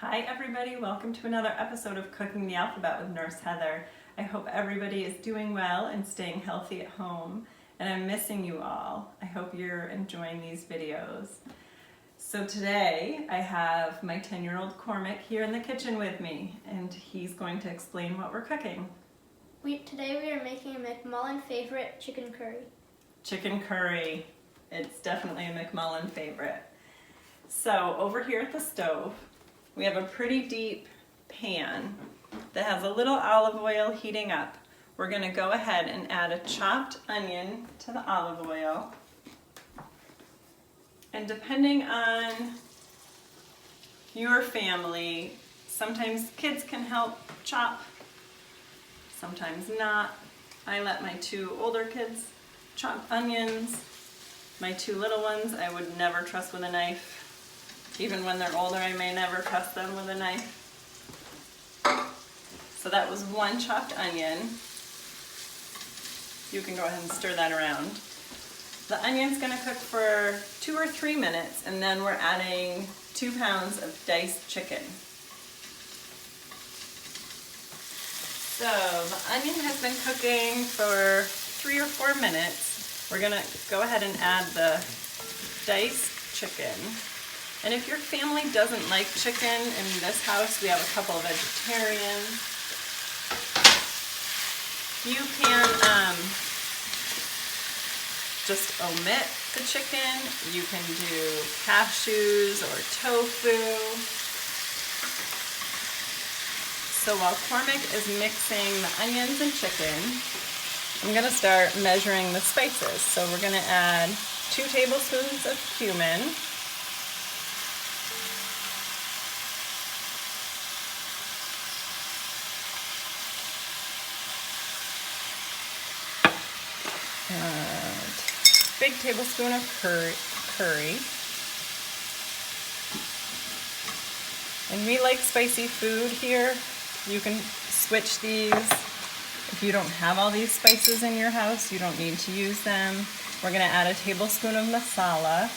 Hi everybody, welcome to another episode of Cooking the Alphabet with Nurse Heather. I hope everybody is doing well and staying healthy at home, and I'm missing you all. I hope you're enjoying these videos. So today I have my 10-year-old Cormac here in the kitchen with me, and he's going to explain what we're cooking. Today we are making a McMullen favorite, chicken curry. Chicken curry. It's definitely a McMullen favorite. So over here at the stove, we have a pretty deep pan that has a little olive oil heating up. We're going to go ahead and add a chopped onion to the olive oil. And depending on your family, sometimes kids can help chop, sometimes not. I let my two older kids chop onions. My two little ones I would never trust with a knife. Even when they're older, I may never trust them with a knife. So that was one chopped onion. You can go ahead and stir that around. The onion's gonna cook for 2 or 3 minutes, and then we're adding 2 pounds of diced chicken. So the onion has been cooking for 3 or 4 minutes. We're gonna go ahead and add the diced chicken. And if your family doesn't like chicken, in this house we have a couple of vegetarians, you can just omit the chicken. You can do cashews or tofu. So while Cormac is mixing the onions and chicken, I'm going to start measuring the spices. So we're going to add 2 tablespoons of cumin. Big tablespoon of curry. And we like spicy food here. You can switch these. If you don't have all these spices in your house, you don't need to use them. We're going to add a tablespoon of masala.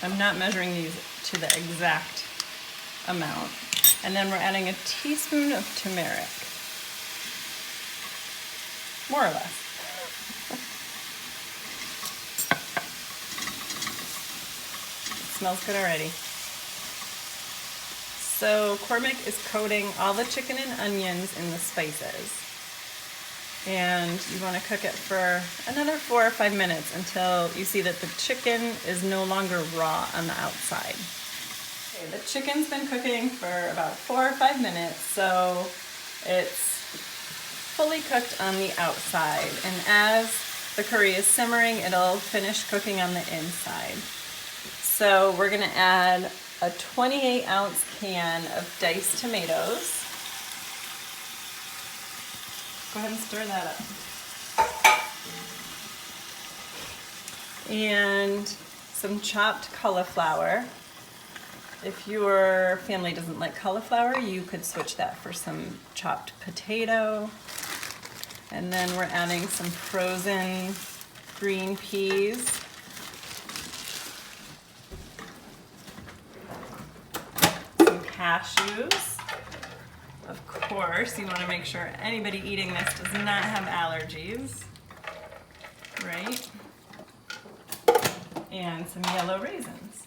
I'm not measuring these to the exact amount. And then we're adding a teaspoon of turmeric. More or less. It smells good already. So Cormac is coating all the chicken and onions in the spices. And you want to cook it for another 4 or 5 minutes until you see that the chicken is no longer raw on the outside. Okay, the chicken's been cooking for about 4 or 5 minutes, so it's fully cooked on the outside, and as the curry is simmering, it'll finish cooking on the inside. So we're going to add a 28-ounce can of diced tomatoes. Go ahead and stir that up. And some chopped cauliflower. If your family doesn't like cauliflower, you could switch that for some chopped potato. And then we're adding some frozen green peas. Some cashews. Of course, you want to make sure anybody eating this does not have allergies, right? And some yellow raisins.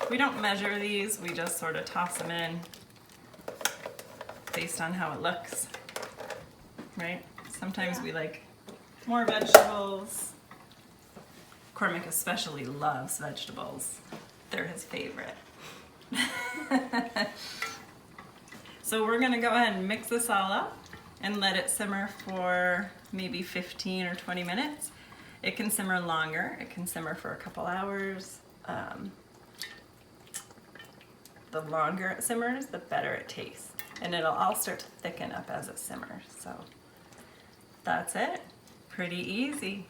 We don't measure these, we just sort of toss them in based on how it looks. Right? Sometimes we like more vegetables. Cormac especially loves vegetables. They're his favorite. So we're going to go ahead and mix this all up and let it simmer for maybe 15 or 20 minutes. It can simmer longer. It can simmer for a couple hours. The longer it simmers, the better it tastes. And it'll all start to thicken up as it simmers. So that's it. Pretty easy.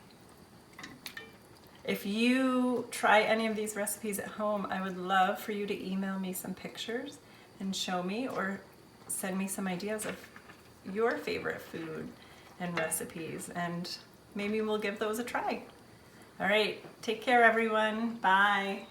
If you try any of these recipes at home, I would love for you to email me some pictures and show me, or send me some ideas of your favorite food and recipes, and maybe we'll give those a try. All right, take care everyone. Bye.